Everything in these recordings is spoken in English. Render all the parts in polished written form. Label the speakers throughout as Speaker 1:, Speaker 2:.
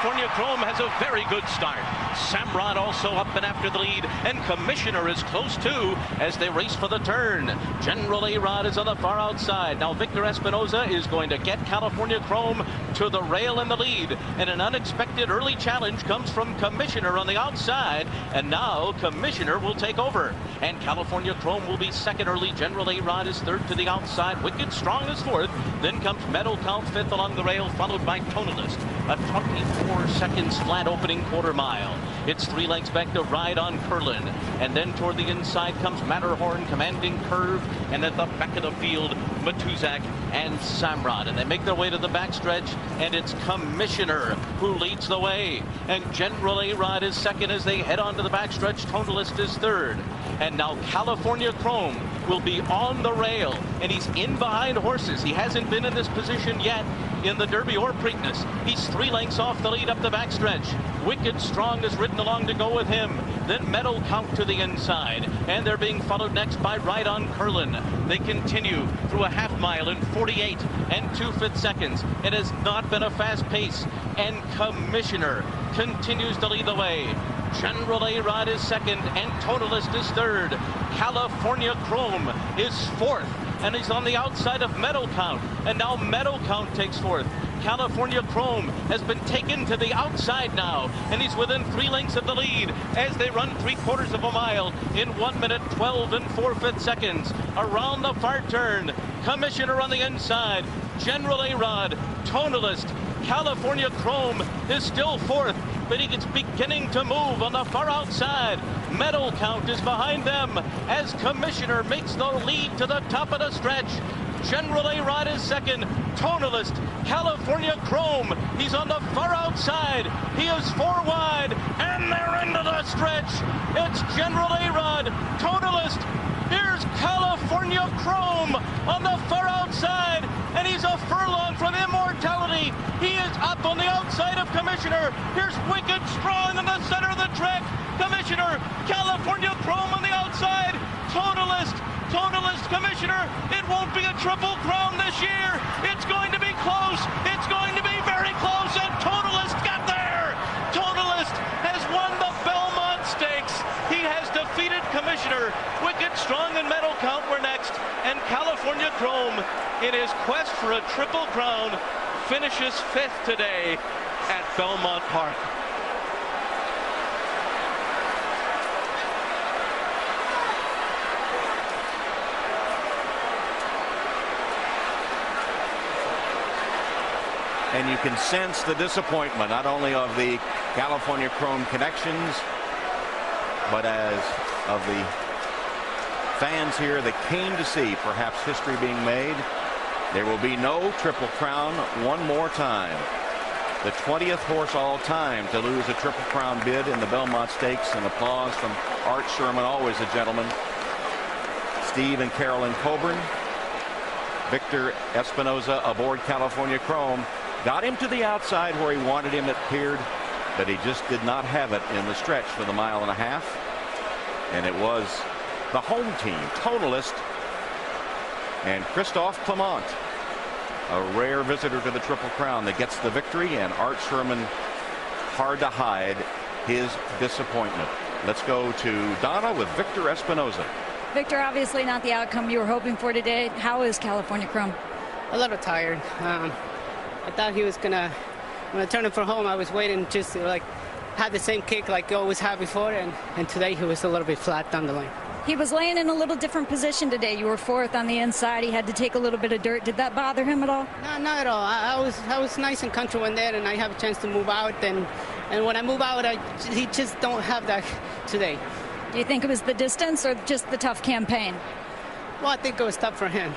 Speaker 1: California Chrome has a very good start. Samrod also up and after the lead, and Commissioner is close too as they race for the turn. General A-Rod is on the far outside. Now Victor Espinoza is going to get California Chrome to the rail in the lead, and an unexpected early challenge comes from Commissioner on the outside, and now Commissioner will take over, and California Chrome will be second early. General A-Rod is third to the outside. Wicked Strong is fourth. Then comes Medal Count fifth along the rail, followed by Tonalist. A 24 seconds flat opening quarter mile. It's 3 lengths back to Ride on Curlin, and then toward the inside comes Matterhorn, Commanding Curve, and at the back of the field, Matuzak and Samrod, and they make their way to the backstretch, and it's Commissioner who leads the way, and General A-Rod is second as they head on to the backstretch. Tonalist is third, and now California Chrome will be on the rail, and he's in behind horses. He hasn't been in this position yet in the Derby or Preakness. He's 3 lengths off the lead up the backstretch. Wicked Strong is ridden along to go with him. Then Medal Count to the inside, and they're being followed next by Ride on Curlin. They continue through a half mile in 48 and 2/5 seconds. It has not been a fast pace, and Commissioner continues to lead the way. General A-Rod is second, and Tonalist is third. California Chrome is fourth, and he's on the outside of Medal Count, and now Medal Count takes fourth. California Chrome has been taken to the outside now, and he's within 3 lengths of the lead as they run 3/4 of a mile in 1 minute 12 and 4/5 seconds. Around the far turn, Commissioner on the inside, General A-Rod, Tonalist. California Chrome is still fourth, but he is beginning to move on the far outside. Medal Count is behind them as Commissioner makes the lead to the top of the stretch. General A-Rod is second. Tonalist, California Chrome, he's on the far outside. He is 4 wide, and they're into the stretch. It's General A-Rod, Tonalist. Here's California Chrome on the far outside, and he's a furlong from immortality. He is up on the outside of Commissioner. Here's Wicked Strong in the center of the track. Commissioner, California Chrome on the outside. Tonalist, Commissioner. It won't be a triple crown this year. It's going to be close. It's going to be very close, and Tonalist got there. Tonalist has won the Belmont Stakes. He has defeated Commissioner. Wicked Strong and Medal Count were next, and California Chrome, in his quest for a triple crown, finishes fifth today at Belmont Park.
Speaker 2: And you can sense the disappointment, not only of the California Chrome connections, but as of the fans here that came to see perhaps history being made. There will be no Triple Crown one more time. The 20th horse all time to lose a Triple Crown bid in the Belmont Stakes, and applause from Art Sherman, always a gentleman. Steve and Carolyn Coburn. Victor Espinoza aboard California Chrome. Got him to the outside where he wanted him, it appeared, but he just did not have it in the stretch for the 1.5 miles. And it was the home team, Tonalist and Christophe Clement, a rare visitor to the Triple Crown, that gets the victory, and Art Sherman hard to hide his disappointment. Let's go to Donna with Victor Espinoza.
Speaker 3: Victor, obviously not the outcome you were hoping for today. How is California Chrome?
Speaker 4: A little tired. I thought he was gonna, when I turned him for home, I was waiting just to like have the same kick like he always had before, and today he was a little bit flat down the lane.
Speaker 3: He was laying in a little different position today. You were fourth on the inside. He had to take a little bit of dirt. Did that bother him at all?
Speaker 4: No, not at all. I was nice and country one there, and I have a chance to move out. And when I move out, he just don't have that today.
Speaker 3: Do you think it was the distance or just the tough campaign?
Speaker 4: Well, I think it was tough for him.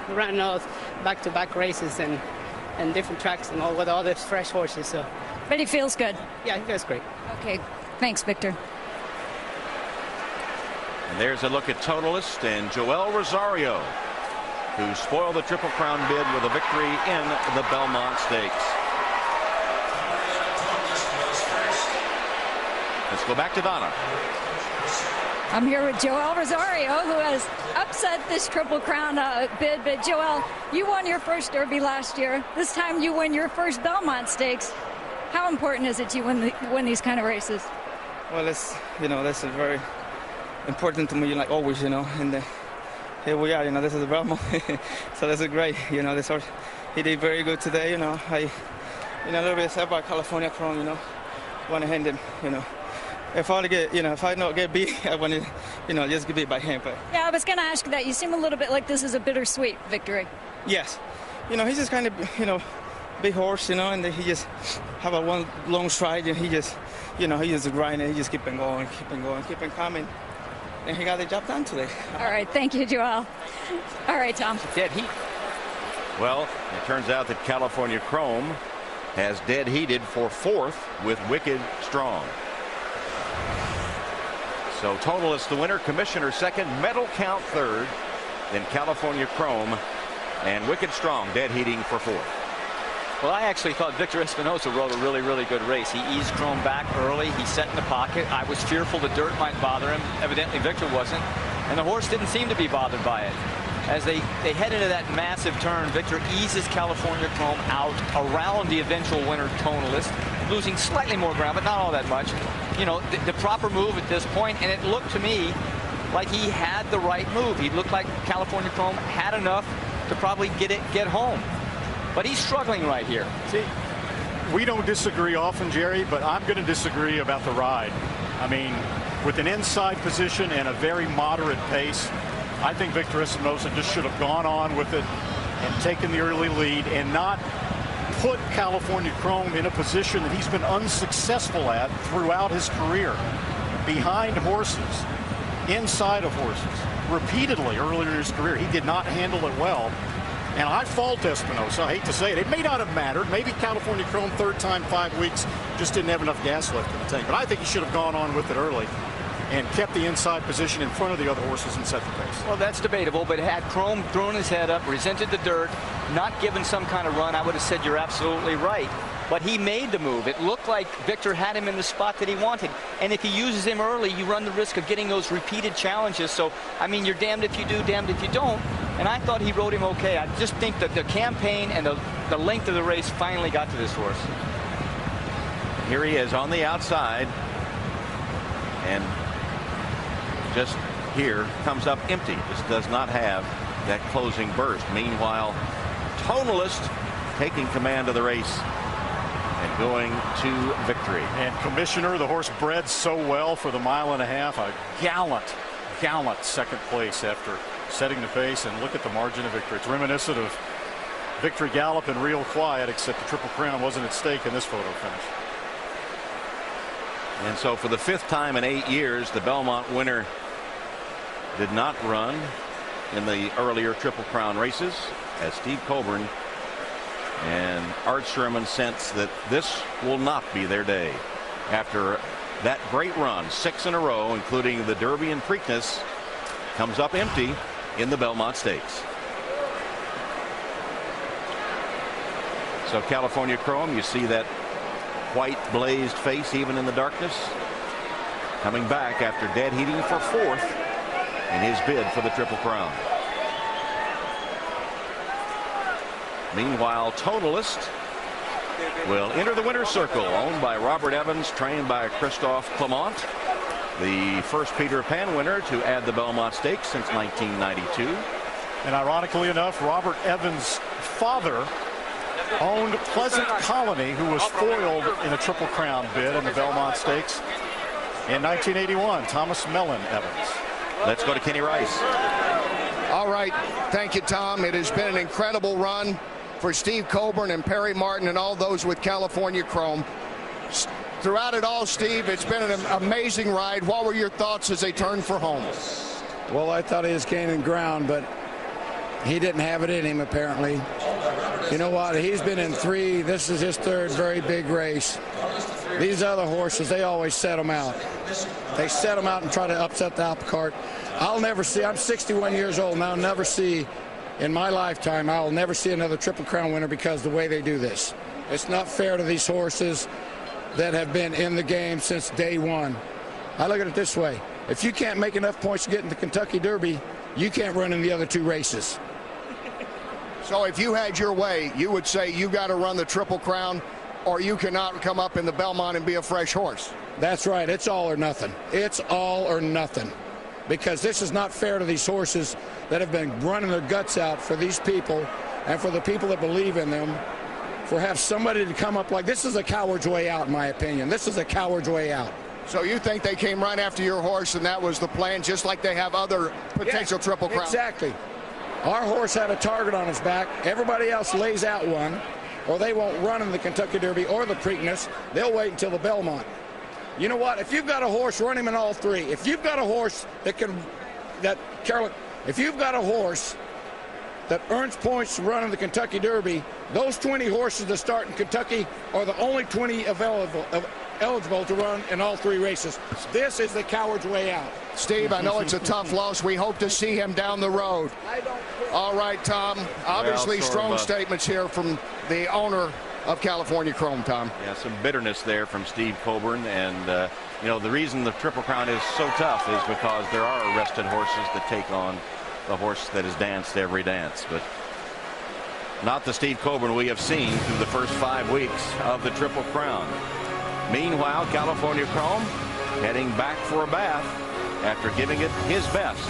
Speaker 4: Ran all back-to-back races and different tracks and all with all the fresh horses. So.
Speaker 3: But he feels good.
Speaker 4: Yeah, he feels great.
Speaker 3: Okay, thanks, Victor.
Speaker 2: And there's a look at Tonalist and Joel Rosario, who spoiled the Triple Crown bid with a victory in the Belmont Stakes. Let's go back to Donna.
Speaker 3: I'm here with Joel Rosario, who has upset this Triple Crown bid. But Joel, you won your first Derby last year. This time you win your first Belmont Stakes. How important is it to you win these kind of races?
Speaker 5: Well, it's, that's a very important to me, like always, and here we are, this is the Belmont. So this is great, this horse, he did very good today, I, a little bit sad by California Chrome, want to hand him, If I get, if I not get beat, I want to, just get beat by him. But
Speaker 3: yeah, I was going to ask you that. You seem a little bit like this is a bittersweet victory.
Speaker 5: Yes, he's just kind of, big horse, and he just have a one long stride, and he just grinding, he just keep on going, keep on coming, and he got the job done today.
Speaker 3: All right, thank you, Joel. All right, Tom.
Speaker 1: Dead heat.
Speaker 2: Well, it turns out that California Chrome has dead heated for 4th with Wicked Strong. So Tonalist the winner, Commissioner second, Medal Count third, then California Chrome and Wicked Strong dead heating for 4th.
Speaker 6: Well, I actually thought Victor Espinosa rode a really, really good race. He eased Chrome back early. He set in the pocket. I was fearful the dirt might bother him. Evidently, Victor wasn't. And the horse didn't seem to be bothered by it. As they head into that massive turn, Victor eases California Chrome out around the eventual winner, Tonalist, losing slightly more ground, but not all that much. The proper move at this point, and it looked to me like he had the right move. He looked like California Chrome had enough to probably get home. But he's struggling right here.
Speaker 7: See, we don't disagree often, Jerry, but I'm going to disagree about the ride. I mean, with an inside position and a very moderate pace, I think Victor Espinosa just should have gone on with it and taken the early lead and not put California Chrome in a position that he's been unsuccessful at throughout his career. Behind horses, inside of horses, repeatedly earlier in his career. He did not handle it well. And I fault Espinosa. I hate to say it. It may not have mattered. Maybe California Chrome, 3rd time, 5 weeks, just didn't have enough gas left in the tank. But I think he should have gone on with it early and kept the inside position in front of the other horses and set the pace.
Speaker 6: Well, that's debatable, but had Chrome thrown his head up, resented the dirt, not given some kind of run, I would have said you're absolutely right. But he made the move. It looked like Victor had him in the spot that he wanted. And if he uses him early, you run the risk of getting those repeated challenges. So, I mean, you're damned if you do, damned if you don't. And I thought he rode him okay. I just think that the campaign and the length of the race finally got to this horse.
Speaker 2: Here he is on the outside. And just here comes up empty. Just does not have that closing burst. Meanwhile, Tonalist taking command of the race and going to victory.
Speaker 7: And Commissioner, the horse bred so well for the 1.5 miles, a gallant second place after setting the pace, and look at the margin of victory. It's reminiscent of Victory Gallop and Real Quiet, except the Triple Crown wasn't at stake in this photo finish.
Speaker 2: And so for the 5th time in 8 years, the Belmont winner did not run in the earlier Triple Crown races, as Steve Coburn and Art Sherman sense that this will not be their day. After that great run, 6 in a row, including the Derby and Preakness, comes up empty in the Belmont Stakes. So California Chrome, you see that white blazed face even in the darkness, coming back after dead heating for 4th in his bid for the Triple Crown. Meanwhile, Tonalist will enter the winner's circle, owned by Robert Evans, trained by Christophe Clement, the first Peter Pan winner to add the Belmont Stakes since 1992.
Speaker 7: And ironically enough, Robert Evans' father owned Pleasant Colony, who was foiled in a Triple Crown bid in the Belmont Stakes in 1981. Thomas Mellon Evans.
Speaker 2: Let's go to Kenny Rice.
Speaker 8: All right. Thank you, Tom. It has been an incredible run for Steve Coburn and Perry Martin and all those with California Chrome. Throughout it all, Steve, it's been an amazing ride. What were your thoughts as they turned for home?
Speaker 9: Well, I thought he was gaining ground, but he didn't have it in him, apparently. You know what? He's been in 3. This is his 3rd very big race. These other horses, they always set them out. They set them out and try to upset the apple cart. I'll never see, I'm 61 years old, and I'll never see, in my lifetime, I'll never see another Triple Crown winner because of the way they do this. It's not fair to these horses that have been in the game since day one. I look at it this way. If you can't make enough points to get in the Kentucky Derby, you can't run in the other 2 races.
Speaker 8: So if you had your way, you would say you got to run the Triple Crown or you cannot come up in the Belmont and be a fresh horse.
Speaker 9: That's right. It's all or nothing. It's all or nothing. Because this is not fair to these horses that have been running their guts out for these people and for the people that believe in them. For have somebody to come up like this is a coward's way out, in my opinion. This is a coward's way out.
Speaker 8: So you think they came right after your horse and that was the plan, just like they have other potential Triple Crown?
Speaker 9: Exactly. Our horse had a target on his back. Everybody else lays out one, or they won't run in the Kentucky Derby or the Preakness. They'll wait until the Belmont. You know what? If you've got a horse, run him in all three. If you've got a horse if you've got a horse that earns points to run in the Kentucky Derby, those 20 horses that start in Kentucky are the only 20 eligible to run in all three races. This is the coward's way out.
Speaker 8: Steve, I know it's a tough loss. We hope to see him down the road. All right, Tom. Obviously, strong statements here from the owner of California Chrome, Tom.
Speaker 2: Yeah, some bitterness there from Steve Coburn. And, you know, the reason the Triple Crown is so tough is because there are arrested horses that take on the horse that has danced every dance. But not the Steve Coburn we have seen through the first 5 weeks of the Triple Crown. Meanwhile, California Chrome heading back for a bath after giving it his best.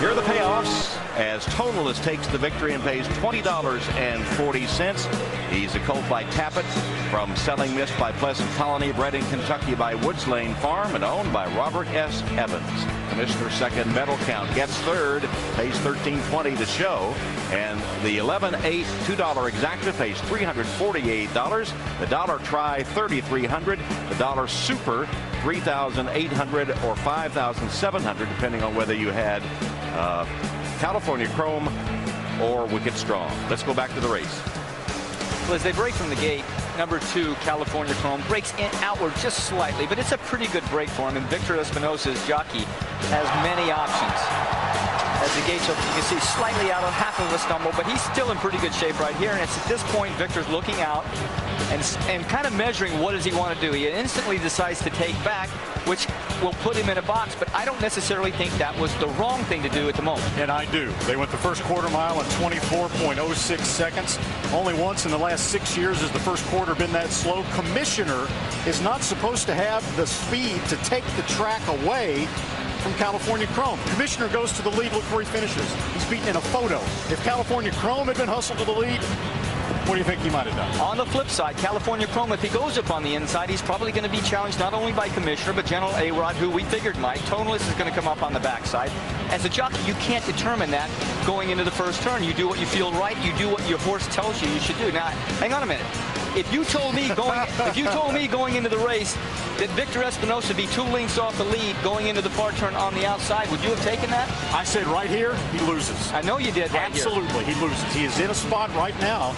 Speaker 2: Here are the payoffs as Tonalist takes the victory and pays $20.40. He's a colt by Tappet from Selling Mist by Pleasant Colony, bred in Kentucky by Woods Lane Farm and owned by Robert S. Evans. Commissioner second, Medal Count gets third, pays $13.20 to show, and the 11-8 $2 exacta pays $348. The dollar try $3,300. The dollar super $3,800 or $5,700 depending on whether you had California Chrome or Wicked Strong. Let's go back to the race.
Speaker 6: Well, as they break from the gate, number 2, California Chrome, breaks in outward just slightly, but it's a pretty good break for him. And Victor Espinosa's jockey has many options. As the gates open, you can see slightly out of half of a stumble, but he's still in pretty good shape right here. And it's at this point, Victor's looking out and kind of measuring what does he want to do. He instantly decides to take back, which will put him in a box, but I don't necessarily think that was the wrong thing to do at the moment.
Speaker 7: And I do. They went the first quarter mile in 24.06 seconds. Only once in the last 6 years has the first quarter been that slow. Commissioner is not supposed to have the speed to take the track away from California Chrome. Commissioner goes to the lead. Look where he finishes. He's beaten in a photo. If California Chrome had been hustled to the lead, what do you think he might have done?
Speaker 6: On the flip side, California Chrome, if he goes up on the inside, he's probably going to be challenged not only by Commissioner, but General A-Rod, who we figured might. Tonalist is going to come up on the backside. As a jockey, you can't determine that going into the first turn. You do what you feel right. You do what your horse tells you should do. Now, hang on a minute. If you told me going into the race that Victor Espinosa would be 2 lengths off the lead going into the far turn on the outside, would you have taken that?
Speaker 7: I said right here, he loses.
Speaker 6: I know you did right
Speaker 7: Absolutely,
Speaker 6: here.
Speaker 7: He loses. He is in a spot right now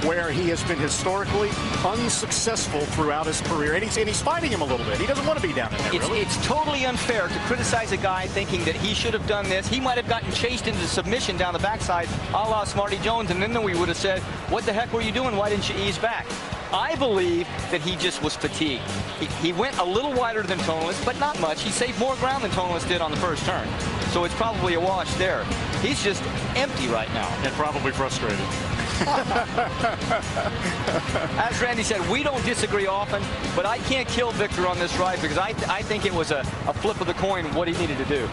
Speaker 7: where he has been historically unsuccessful throughout his career. And he's fighting him a little bit. He doesn't want to be down in there, really.
Speaker 6: It's totally unfair to criticize a guy thinking that he should have done this. He might have gotten chased into submission down the backside, a la Smarty Jones, and then we would have said, what the heck were you doing? Why didn't you ease back? I believe that he just was fatigued. He went a little wider than Tonalist, but not much. He saved more ground than Tonalist did on the first turn. So it's probably a wash there. He's just empty right now.
Speaker 7: And probably frustrated.
Speaker 6: As Randy said, we don't disagree often, but I can't kill Victor on this ride because I think it was a flip of the coin what he needed to do.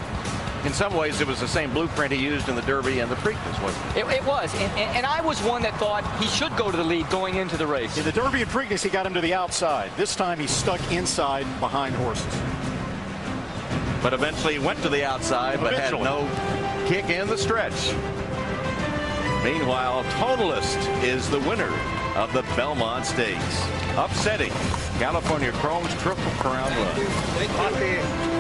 Speaker 2: In some ways, it was the same blueprint he used in the Derby and the Preakness, wasn't it?
Speaker 6: It was, and I was one that thought he should go to the lead going into the race.
Speaker 7: In the Derby and Preakness, he got him to the outside. This time, he's stuck inside behind horses.
Speaker 2: But eventually, he went to the outside, but had no kick in the stretch. Meanwhile, Tonalist is the winner of the Belmont Stakes, upsetting California Chrome's Triple Crown run.
Speaker 6: Thank you.